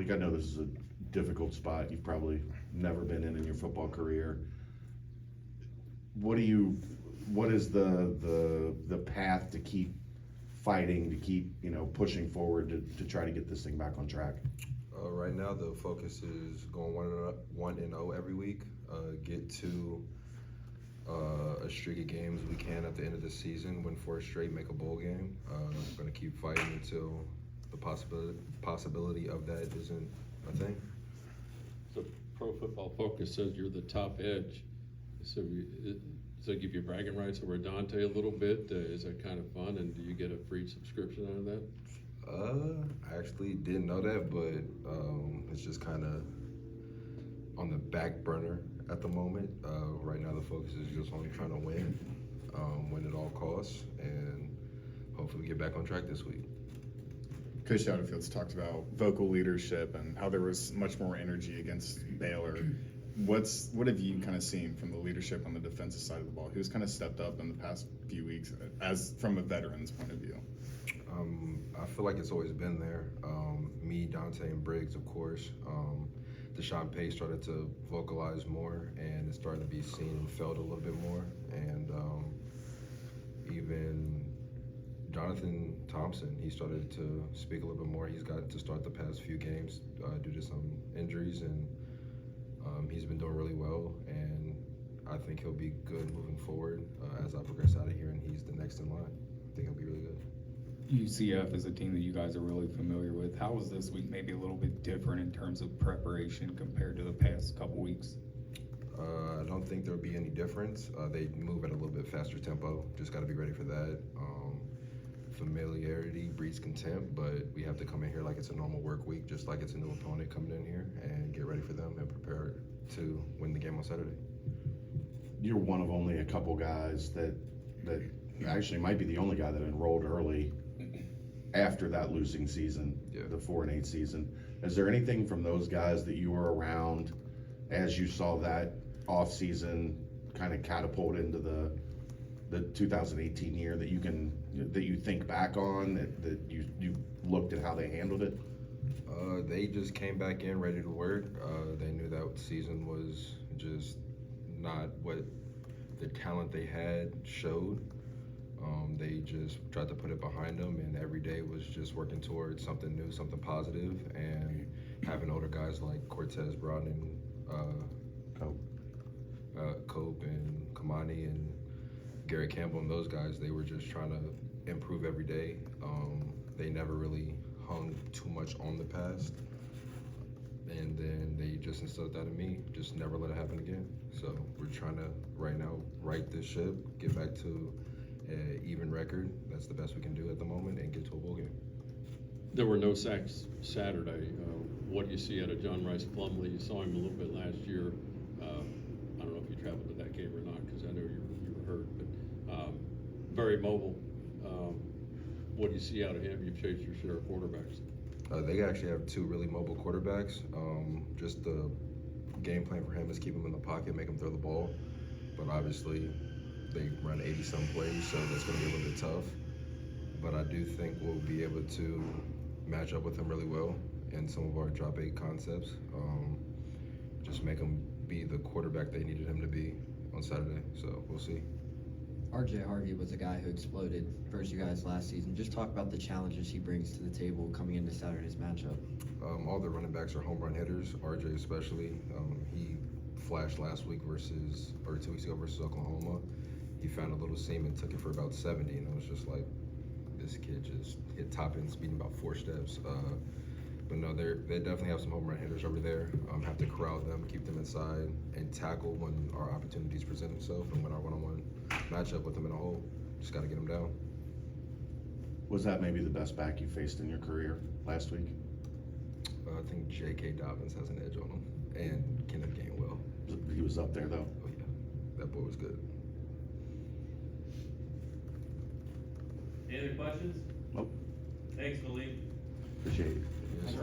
week. I know this is a difficult spot you've probably never been in your football career. What is the path to keep fighting, to keep, pushing forward to try to get this thing back on track? Right now, the focus is going 1-0 every week. Get to a streak of games we can at the end of the season, win 4 straight, make a bowl game. We're going to keep fighting until the possibility of that isn't a thing. So Pro Football Focus says you're the top edge. So does that give you bragging rights over Dante a little bit? Is that kind of fun? And do you get a free subscription out of that? I actually didn't know that, but it's just kind of on the back burner at the moment. Right now, the focus is just on trying to win at all costs, and hopefully get back on track this week. Coach Shadowfield's talked about vocal leadership and how there was much more energy against Baylor. What have you kind of seen from the leadership on the defensive side of the ball? Who's kind of stepped up in the past few weeks as from a veteran's point of view? I feel like it's always been there. Me, Dante, and Briggs, of course. Deshaun Pace started to vocalize more, and it's starting to be seen and felt a little bit more. And even Jonathan Thompson, he started to speak a little bit more. He's got to start the past few games due to some injuries, and he's been doing really well. And I think he'll be good moving forward as I progress out of here, and he's the next in line. I think he'll be really good. UCF is a team that you guys are really familiar with. How was this week maybe a little bit different in terms of preparation compared to the past couple weeks? I don't think there'll be any difference. They move at a little bit faster tempo. Just got to be ready for that. Familiarity breeds contempt, but we have to come in here like it's a normal work week, just like it's a new opponent coming in here, and get ready for them and prepare to win the game on Saturday. You're one of only a couple guys that actually might be the only guy that enrolled early after that losing season, the 4-8 season. Is there anything from those guys that you were around as you saw that off season kind of catapult into the 2018 year that you think back on, that you looked at how they handled it? They just came back in ready to work. They knew that season was just not what the talent they had showed. They just tried to put it behind them, and every day was just working towards something new, something positive, and having older guys like Cortez Brown and Cope and Kamani and Garrett Campbell and those guys, they were just trying to improve every day. They never really hung too much on the past, and then they just instilled that in me, just never let it happen again. So we're trying to right now right this ship, get back to an even record. That's the best we can do at the moment, and get to a bowl game. There were no sacks Saturday. What do you see out of John Rice Plumlee? You saw him a little bit last year. I don't know if you traveled to that game or not, because I know you were hurt, but very mobile. What do you see out of him? You've chased your share of quarterbacks. They actually have 2 really mobile quarterbacks. Just the game plan for him is keep him in the pocket, make him throw the ball. But obviously, they run 80-some plays, so that's going to be a little bit tough. But I do think we'll be able to match up with him really well in some of our drop 8 concepts. Just make him be the quarterback they needed him to be on Saturday. So we'll see. RJ Harvey was a guy who exploded versus you guys last season. Just talk about the challenges he brings to the table coming into Saturday's matchup. All the running backs are home run hitters, RJ especially. He flashed last week 2 weeks ago versus Oklahoma. He found a little seam and took it for about 70, and it was just like, this kid just hit top end speed in about 4 steps. But no, they definitely have some home run hitters over there. Have to corral them, keep them inside, and tackle when our opportunities present themselves, and win our one-on-one matchup with them in a hole. Just got to get them down. Was that maybe the best back you faced in your career last week? I think J.K. Dobbins has an edge on him, and Kenneth Gainwell. He was up there, though. Oh, yeah. That boy was good. Any other questions? Nope. Thanks, Malik. Appreciate it. Yes, sir.